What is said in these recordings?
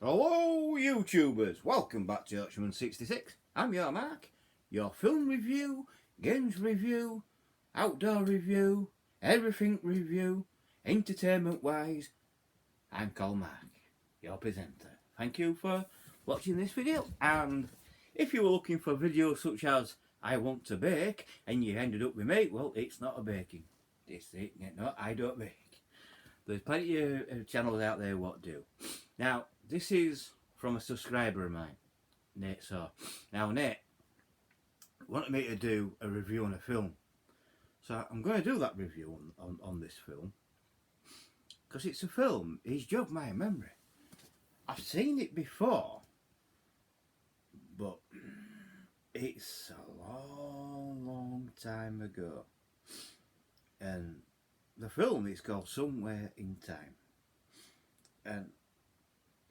Hello YouTubers, welcome back to Archman66. I'm your Mark, your film review, games review, outdoor review, everything review, entertainment wise. I'm called Mark, your presenter. Thank you for watching this video, and if you were looking for videos such as I want to bake and you ended up with me, well, it's not a baking. No, I don't bake. There's plenty of channels out there what do. Now, this is from a subscriber of mine, Nate Saw. Now, Nate wanted me to do a review on a film. So I'm going to do that review on this film. Because it's a film, it's jogged my memory. I've seen it before, but it's a long time ago. And the film is called Somewhere in Time. And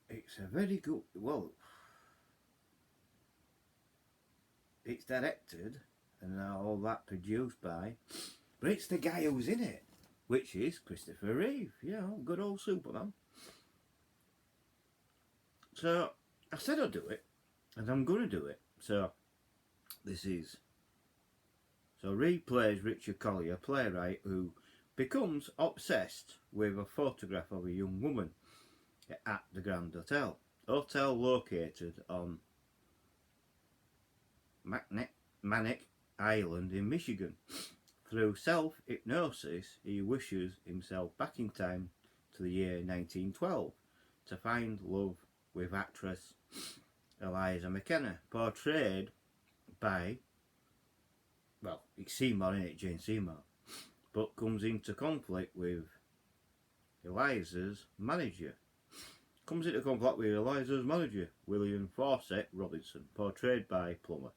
it's a very good, well, it's directed and all that produced by, but it's the guy who's in it, which is Christopher Reeve, good old Superman. So I said I'd do it, and I'm going to do it. So Reeve plays Richard Collier, a playwright who becomes obsessed with a photograph of a young woman at the Grand Hotel located on Manic Island in Michigan. Through self-hypnosis, he wishes himself back in time to the year 1912 to find love with actress Eliza McKenna, portrayed by, well, it's Seymour, isn't it, Jane Seymour, but comes into conflict with Eliza's manager. William Fawcett Robinson, portrayed by Plummer,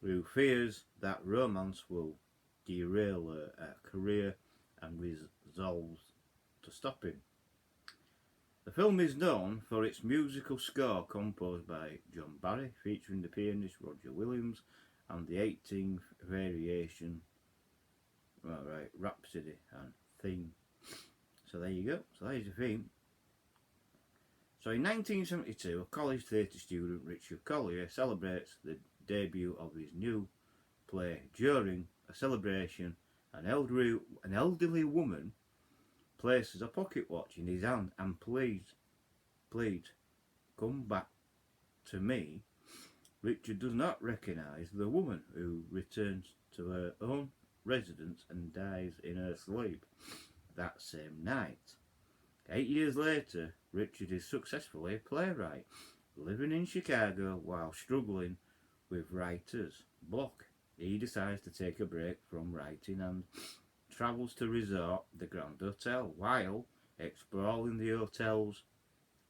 who fears that romance will derail her career and resolves to stop him. The film is known for its musical score composed by John Barry, featuring the pianist Roger Williams, and the 18th variation, Rhapsody and theme. So there you go. So there's the theme. So in 1972, a college theatre student, Richard Collier, celebrates the debut of his new play. During a celebration, an elderly woman places a pocket watch in his hand and pleads, come back to me. Richard does not recognise the woman, who returns to her own residence and dies in her sleep that same night. 8 years later, Richard is successfully a playwright, living in Chicago while struggling with writer's block. He decides to take a break from writing and travels to resort the Grand Hotel. While exploring the hotel's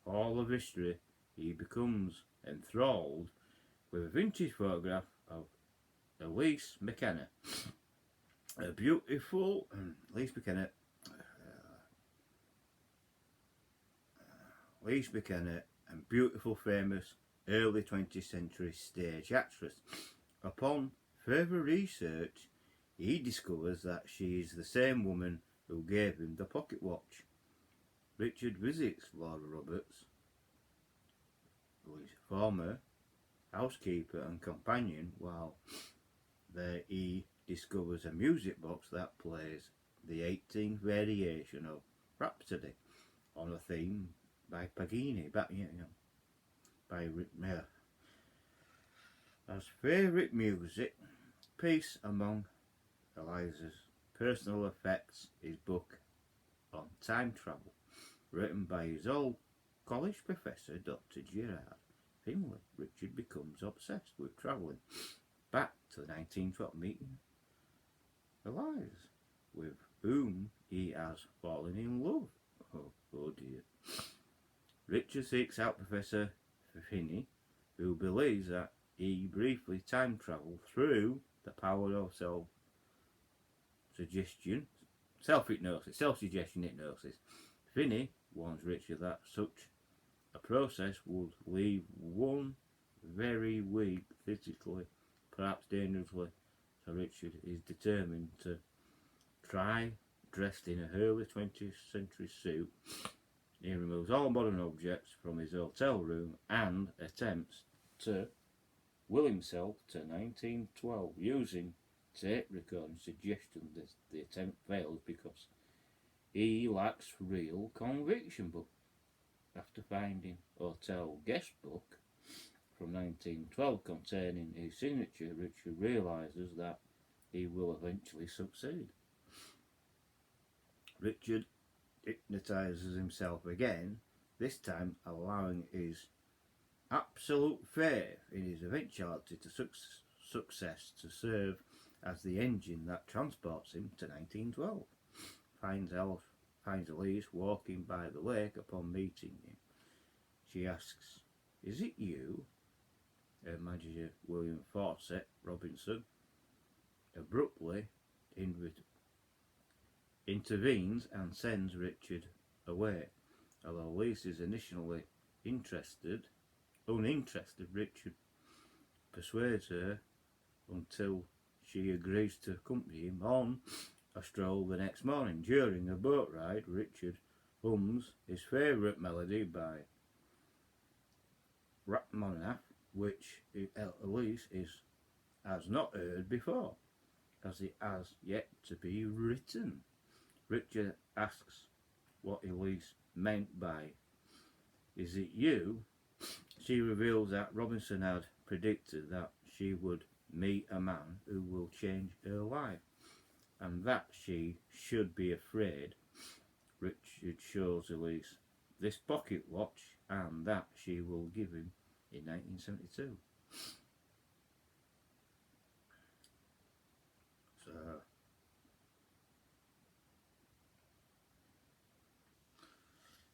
hall of history, he becomes enthralled with a vintage photograph of Elise McKenna. Elise McKenna, and beautiful, famous early 20th century stage actress. Upon further research, he discovers that she is the same woman who gave him the pocket watch. Richard visits Laura Roberts, who is former housekeeper and companion, while there he discovers a music box that plays the 18th variation of Rhapsody on a theme by Paganini, as favourite music piece among Eliza's personal effects. His book on time travel, written by his old college professor, Dr. Gerard Finley. Richard becomes obsessed with travelling back to the 1912, meeting Eliza, with whom he has fallen in love. Oh dear. Richard seeks out Professor Finney, who believes that he briefly time travelled through the power of self-suggestion hypnosis. Finney warns Richard that such a process would leave one very weak physically, perhaps dangerously. So Richard is determined to try, dressed in a early 20th century suit, He removes all modern objects from his hotel room and attempts to will himself to 1912 using tape recording. Suggestion that the attempt fails because he lacks real conviction. But after finding hotel guest book from 1912 containing his signature, Richard realises that he will eventually succeed. Richard hypnotises himself again, this time allowing his absolute faith in his eventuality to success to serve as the engine that transports him to 1912. Finds Elise walking by the lake upon meeting him. She asks, "Is it you?" Her manager, William Fawcett Robinson, abruptly intervenes and sends Richard away. Although Elise is initially uninterested, Richard persuades her until she agrees to accompany him on a stroll the next morning. During a boat ride, Richard hums his favourite melody by Rachmaninoff, which Elise has not heard before, as it has yet to be written. Richard asks what Elise meant by "Is it you?" She reveals that Robinson had predicted that she would meet a man who will change her life, and that she should be afraid. Richard shows Elise this pocket watch and that she will give him in 1972. So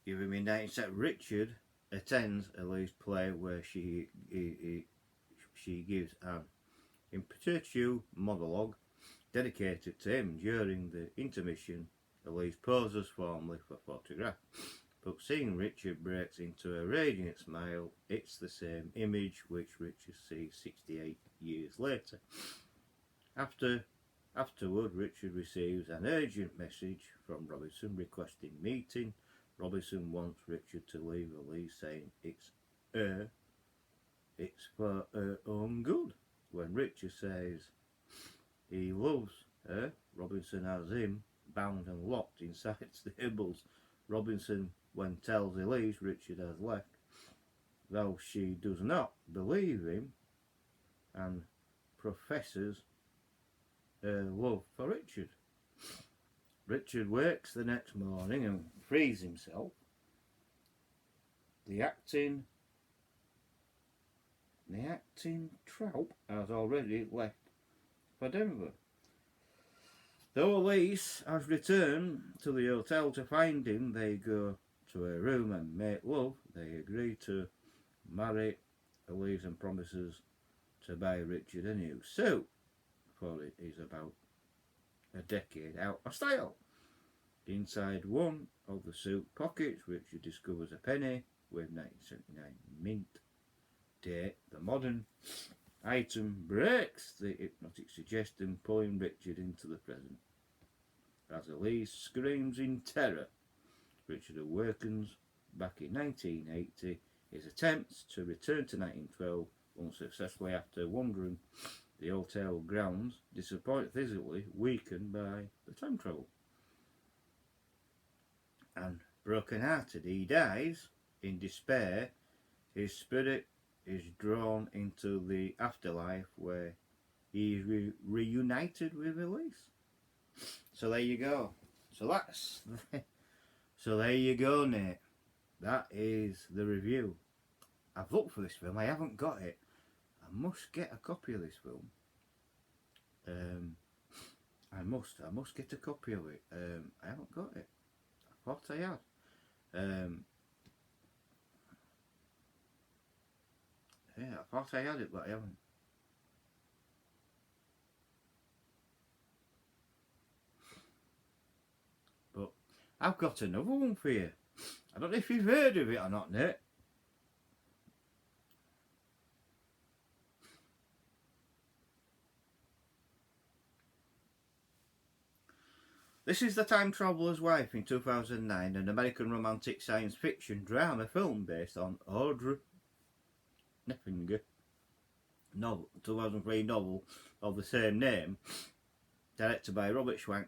give him in 1970. Richard attends Elise play where she gives an impromptu monologue dedicated to him. During the intermission, Elise poses formally for photograph, but seeing Richard breaks into a radiant smile. It's the same image which Richard sees 68 years later. Afterward, Richard receives an urgent message from Robinson requesting meeting. Robinson wants Richard to leave Elise, saying it's for her own good. When Richard says he loves her, Robinson has him bound and locked inside stables. Robinson then tells Elise Richard has left, though she does not believe him and professes her love for Richard. Richard wakes the next morning and frees himself. The acting troupe has already left for Denver. Though Elise has returned to the hotel to find him, they go to her room and make love. They agree to marry Elise and promises to buy Richard a new suit, for it is about a decade out of style. Inside one of the suit pockets, Richard discovers a penny with 1979 mint date. The modern item breaks the hypnotic suggestion, pulling Richard into the present. As Elise screams in terror, Richard awakens back in 1980. His attempts to return to 1912 unsuccessfully after wandering the hotel grounds, disappointed, physically weakened by the time travel, and broken-hearted, he dies in despair. His spirit is drawn into the afterlife where he is reunited with Elise. So there you go. So there you go, Nate. That is the review. I've looked for this film. I haven't got it. I must get a copy of this film. I must get a copy of it. I haven't got it. I thought I had. Yeah, I thought I had it, but I haven't. But I've got another one for you. I don't know if you've heard of it or not, Nate. This is The Time Traveller's Wife in 2009, an American romantic science fiction drama film based on Audrey Nepfinger novel, 2003 novel of the same name, directed by Robert Schwank.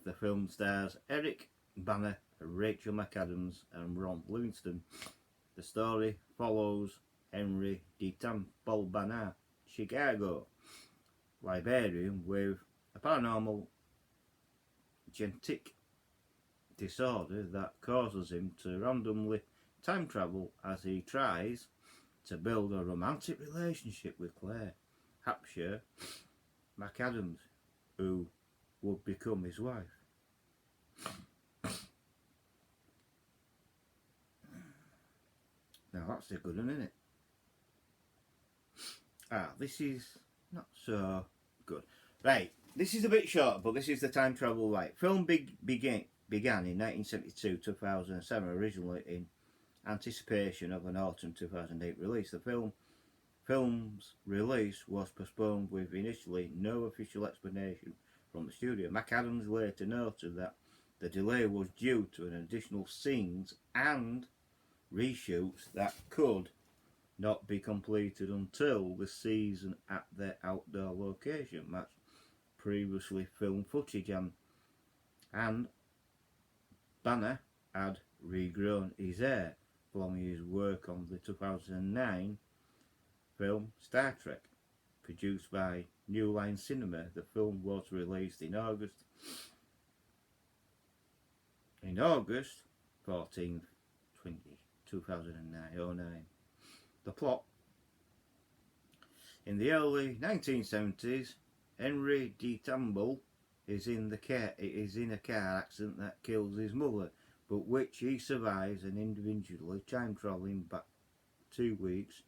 The film stars Eric Bana, Rachel McAdams and Ron Livingston. The story follows Henry D. Temple Bana, Chicago librarian with a paranormal genetic disorder that causes him to randomly time travel as he tries to build a romantic relationship with Claire Hampshire McAdams, who would become his wife. Now that's a good one, isn't it? This is not so good. Right, this is a bit short, but this is The Time Travel Right. Film began in 1972, 2007, originally in anticipation of an autumn 2008 release. The film's release was postponed with initially no official explanation from the studio. McAdams later noted that the delay was due to an additional scenes and reshoots that could not be completed until the season at their outdoor location matched previously filmed footage, and Banner had regrown his hair following his work on the 2009 film Star Trek, produced by New Line Cinema. The film was released in August 14th, 2009. The plot: in the early 1970s, Henry D. Temple is in a car accident that kills his mother, but which he survives, and individually time travelling back 2 weeks.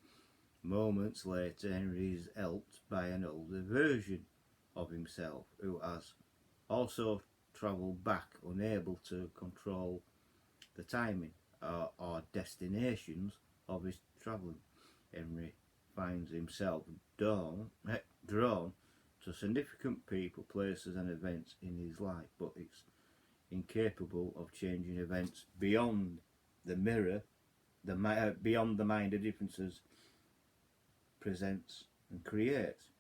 Moments later, Henry is helped by an older version of himself who has also travelled back, unable to control the timing or destinations of his travelling. Henry finds himself drawn to significant people, places and events in his life, but it's incapable of changing events beyond the mind of differences presents and creates.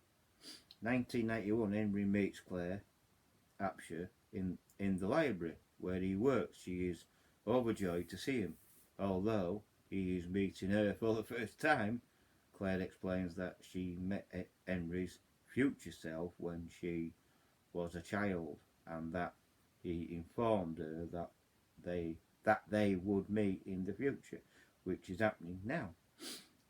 1991, Henry meets Claire Hampshire in the library where he works. She is overjoyed to see him. Although he is meeting her for the first time, Claire explains that she met Henry's future self when she was a child, and that he informed her that they would meet in the future, which is happening now.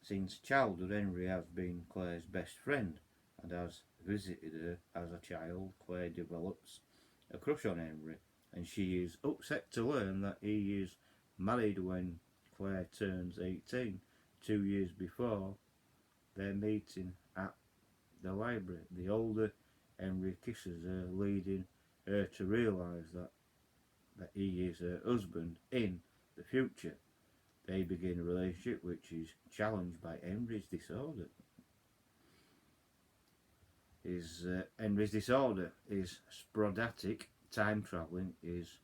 Since childhood, Henry has been Claire's best friend and has visited her as a child. Claire develops a crush on Henry, and she is upset to learn that he is married when Claire turns 18, 2 years before their meeting at the library. The older Henry kisses her, leading her to realise that he is her husband in the future. They begin a relationship which is challenged by Henry's disorder. Henry's disorder is sporadic time travelling is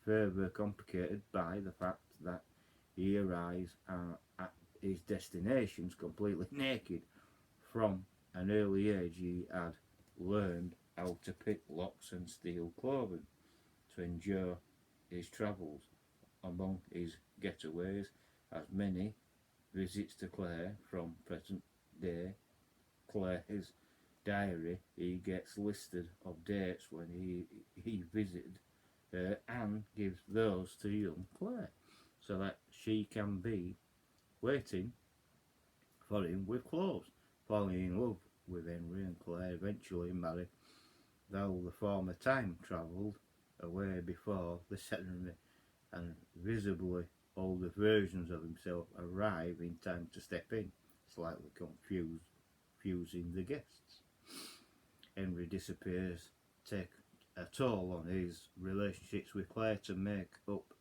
further complicated by the fact that he arrives at his destinations completely naked. From an early age he had learned how to pick locks and steal clothing to endure his travels. Among his getaways, as many visits to Claire from present day Claire's diary, he gets listed of dates when he visited her and gives those to young Claire so that she can be waiting for him with clothes. Falling in love with Henry and Claire eventually marry, though the former time travelled away before the ceremony, and visibly older versions of himself arrive in time to step in, slightly confusing the guests. Henry disappears, take a toll on his relationships with Claire. To make up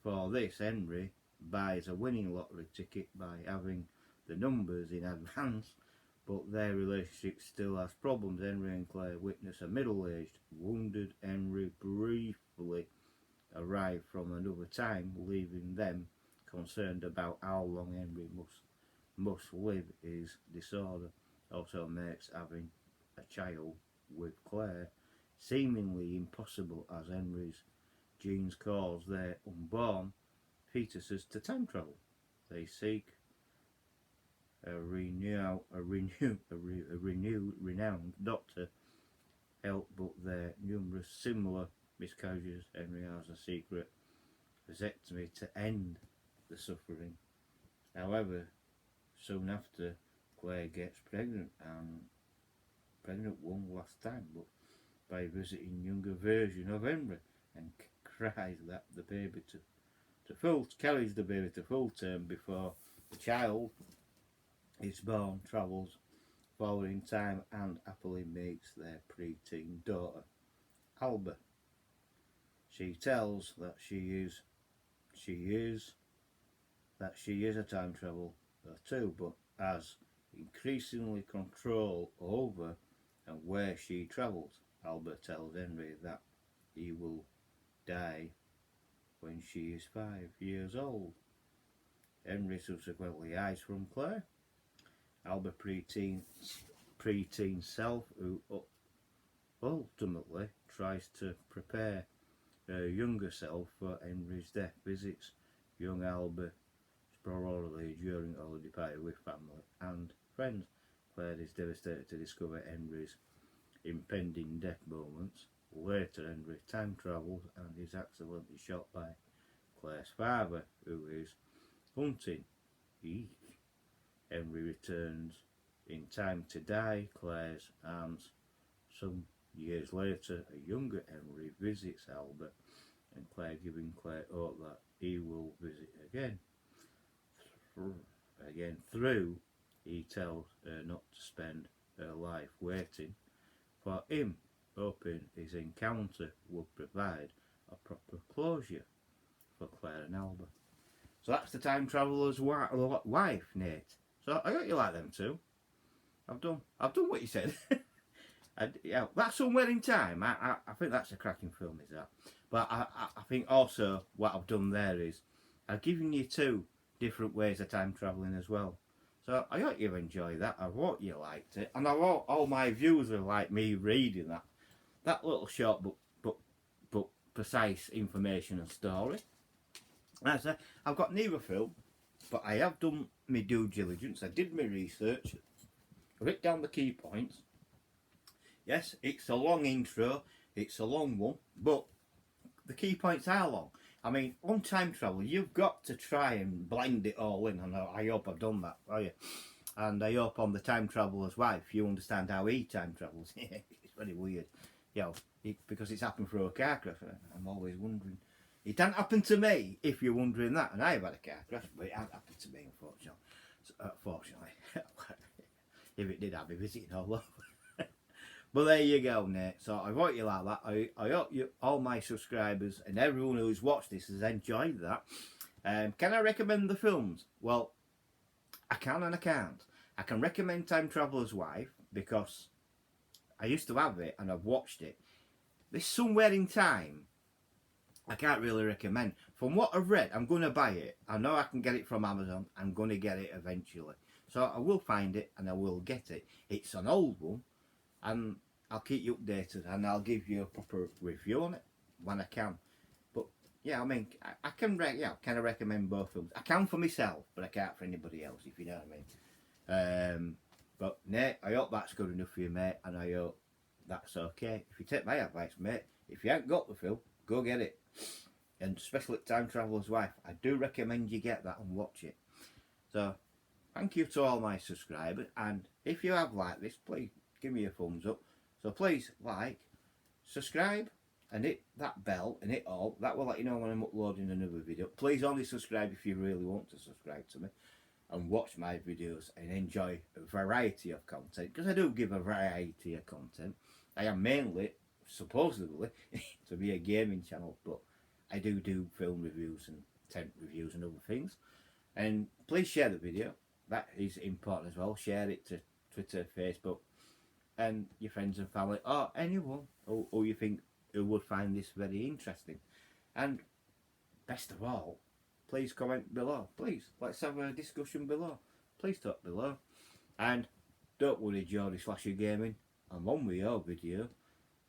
for this, Henry buys a winning lottery ticket by having the numbers in advance but their relationship still has problems. Henry and Claire witness a middle-aged, wounded Henry briefly arrive from another time, leaving them concerned about how long Henry must live. His disorder also makes having a child with Claire seemingly impossible, as Henry's genes cause their unborn fetuses to time travel. They seek a renowned doctor help, but their numerous similar miscarriages. Henry has a secret vasectomy to end the suffering. However, soon after, Claire gets pregnant one last time, but by visiting younger version of Henry, and cries that the baby carries the baby to full term before the child is born, travels forward in time, and happily meets their pre-teen daughter, Alba. She tells that she is a time traveler too, but has increasingly control over and where she travels. Alba tells Henry that he will die when she is 5 years old. Henry subsequently hides from Claire. Alba pre-teen self, who ultimately tries to prepare her younger self for Henry's death, visits young Alba sporadically during holiday party with family and friends. Claire is devastated to discover Henry's impending death moments. Later, Henry time travels and is accidentally shot by Claire's father, who is hunting. Henry returns in time to die Claire's arms. Some years later, a younger Henry visits Albert and Claire, giving Claire hope that he will visit again. Through, he tells her not to spend her life waiting for him, hoping his encounter would provide a proper closure for Claire and Albert. So that's the time traveller's wife, Nate. So I hope you like them too. I've done what you said. Yeah, that's Somewhere in Time. I think that's a cracking film, is that? But I think also what I've done there is I've given you 2 different ways of time travelling as well. So I hope you enjoyed that. I hope you liked it, and I hope all my viewers are like me reading that little short but precise information and story. As I said, I've got neither film, but I have done my due diligence. I did my research, wrote down the key points. Yes, it's a long intro, it's a long one, but the key points are long. I mean, on time travel, you've got to try and blend it all in, and I hope I've done that for you. And I hope on the time traveller's wife, you understand how he time travels. It's very weird, because it's happened through a car crash. I'm always wondering. It didn't happen to me, if you're wondering that, and I've had a car crash, but it hasn't happened to me, unfortunately. If it did, I'd be visiting all over. But there you go, Nate. So I hope you like that. I hope all my subscribers and everyone who's watched this has enjoyed that. Can I recommend the films? Well, I can and I can't. I can recommend Time Traveller's Wife because I used to have it and I've watched it. This Somewhere in Time, I can't really recommend. From what I've read, I'm going to buy it. I know I can get it from Amazon. I'm going to get it eventually. So I will find it and I will get it. It's an old one. And I'll keep you updated and I'll give you a proper review on it when I can. But yeah, I mean, I can kind of recommend both films. I can for myself, but I can't for anybody else, if you know what I mean. But Nate, I hope that's good enough for you, mate, and I hope that's okay. If you take my advice, mate, if you haven't got the film, go get it. And especially Time Traveller's Wife, I do recommend you get that and watch it. So thank you to all my subscribers, and if you have liked this, please give me a thumbs up. So please like, subscribe, and hit that bell and hit all. That will let you know when I'm uploading another video. Please only subscribe if you really want to subscribe to me and watch my videos and enjoy a variety of content, because I do give a variety of content. I am mainly, supposedly, to be a gaming channel, but I do film reviews and tent reviews and other things. And please share the video. That is important as well. Share it to Twitter, Facebook, and your friends and family, or anyone who you think who would find this very interesting. And best of all, please comment below. Please, let's have a discussion below. Please talk below. And don't worry, Geordie Slasher Gaming, I'm on with your video.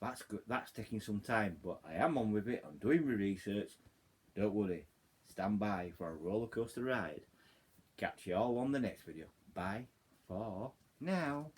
That's good. That's taking some time, but I am on with it. I'm doing my research. Don't worry. Stand by for a roller coaster ride. Catch you all on the next video. Bye for now.